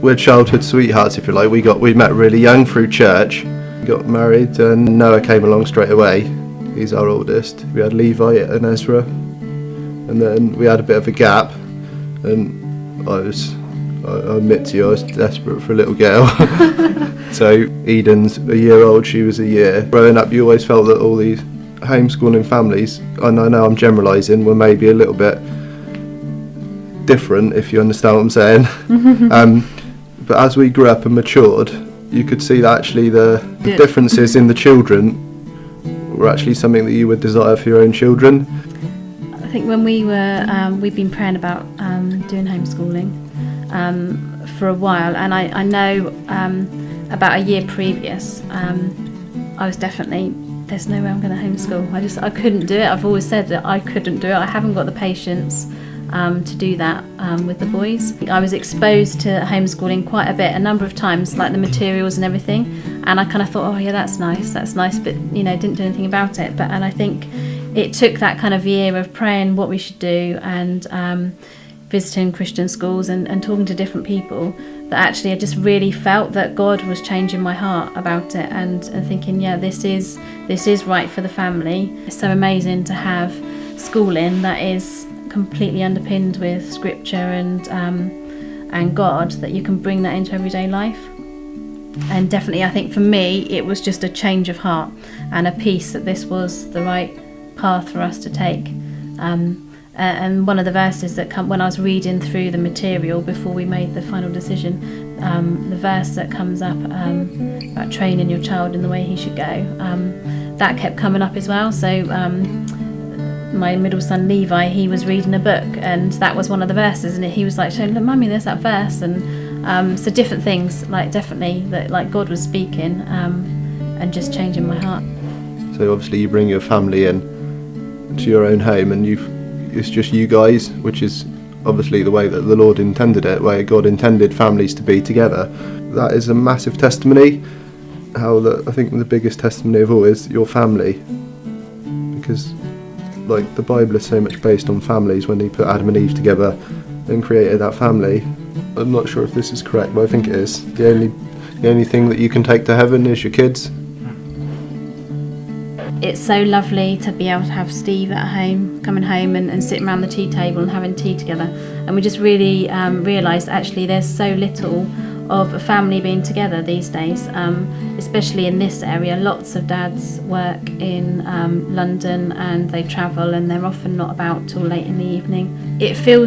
we're childhood sweethearts, if you like. We met really young through church, got married, and Noah came along straight away. He's our oldest. We had Levi and Ezra, and then we had a bit of a gap, and I admit to you, I was desperate for a little girl. So Eden's a year old, she was a year. Growing up, you always felt that all these homeschooling families, and I know I'm generalising, were maybe a little bit different, if you understand what I'm saying. But as we grew up and matured, you could see that actually the differences in the children were actually something that you would desire for your own children. I think when we've been praying about doing homeschooling for a while, and I know about a year previous, I was definitely, there's no way I'm going to homeschool. I couldn't do it. I've always said that I couldn't do it. I haven't got the patience to do that with the boys. I was exposed to homeschooling quite a bit, a number of times, like the materials and everything, and I kind of thought, oh yeah, that's nice, but didn't do anything about it. And I think it took that kind of year of praying what we should do and visiting Christian schools and talking to different people, that actually I just really felt that God was changing my heart about it and thinking, yeah, this is right for the family. It's so amazing to have schooling that is completely underpinned with scripture and God, that you can bring that into everyday life. And definitely I think for me it was just a change of heart and a peace that this was the right path for us to take. And one of the verses that when I was reading through the material before we made the final decision, the verse that comes up about training your child in the way he should go, that kept coming up as well. So my middle son Levi, he was reading a book, and that was one of the verses, and he was like, "Look, Mummy, there's that verse." And so different things, like definitely that, like God was speaking and just changing my heart. So obviously you bring your family in to your own home, and it's just you guys, which is obviously the way that the Lord intended it, where God intended families to be together. That is a massive testimony. I think the biggest testimony of all is your family, because like the Bible is so much based on families. When he put Adam and Eve together and created that family, I'm not sure if this is correct, but I think it is. The only thing that you can take to heaven is your kids. It's so lovely to be able to have Steve at home, coming home and sitting around the tea table and having tea together. And we just really realised actually there's so little of a family being together these days, especially in this area. Lots of dads work in London and they travel, and they're often not about till late in the evening. You feel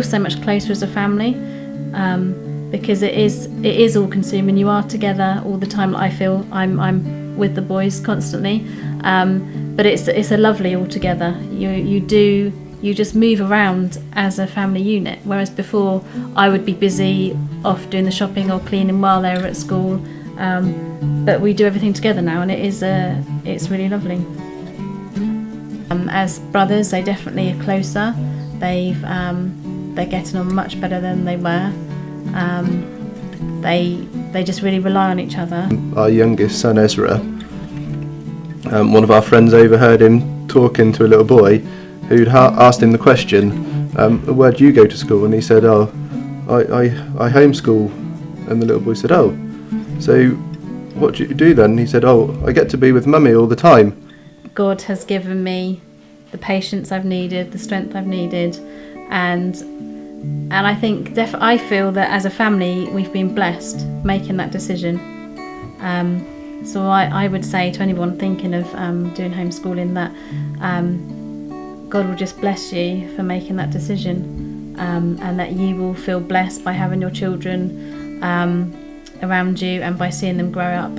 so much closer as a family because it is all consuming. You are together all the time. I feel I'm with the boys constantly, but it's a lovely all together. You just move around as a family unit, whereas before I would be busy off doing the shopping or cleaning while they were at school, but we do everything together now, and it's really lovely. As brothers, they definitely are closer. They're getting on much better than they were. They just really rely on each other. Our youngest son Ezra, one of our friends overheard him talking to a little boy who'd asked him the question, where do you go to school? And he said, oh, I homeschool. And the little boy said, oh, so what do you do then? And he said, oh, I get to be with Mummy all the time. God has given me the patience I've needed, the strength I've needed, and I think I feel that as a family we've been blessed making that decision. So I would say to anyone thinking of doing homeschooling that God will just bless you for making that decision, and that you will feel blessed by having your children around you and by seeing them grow up.